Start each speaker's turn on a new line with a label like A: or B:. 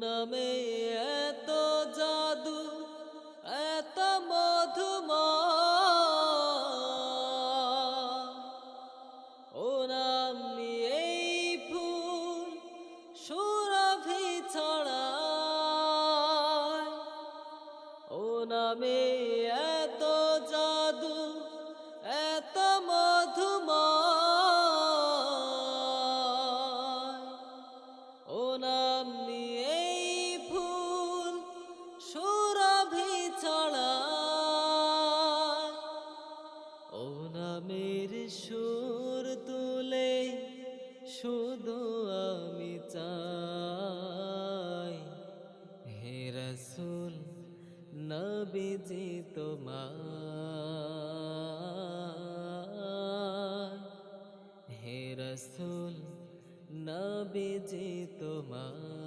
A: নামে এত জাদু, এত মধুময়, ও নাম নিয়েই ফুল সুরভি ছড়ায়। ও নামে এত জাদু, এত মধুময়, ও নাম নিয়েই ফুল সুরভি ছড়ায়। ও নামের সুর তুলে শুধু আমি চাই, হে রাসূল নবীজি তোমার, হে রাসূল নবীজি তোমার।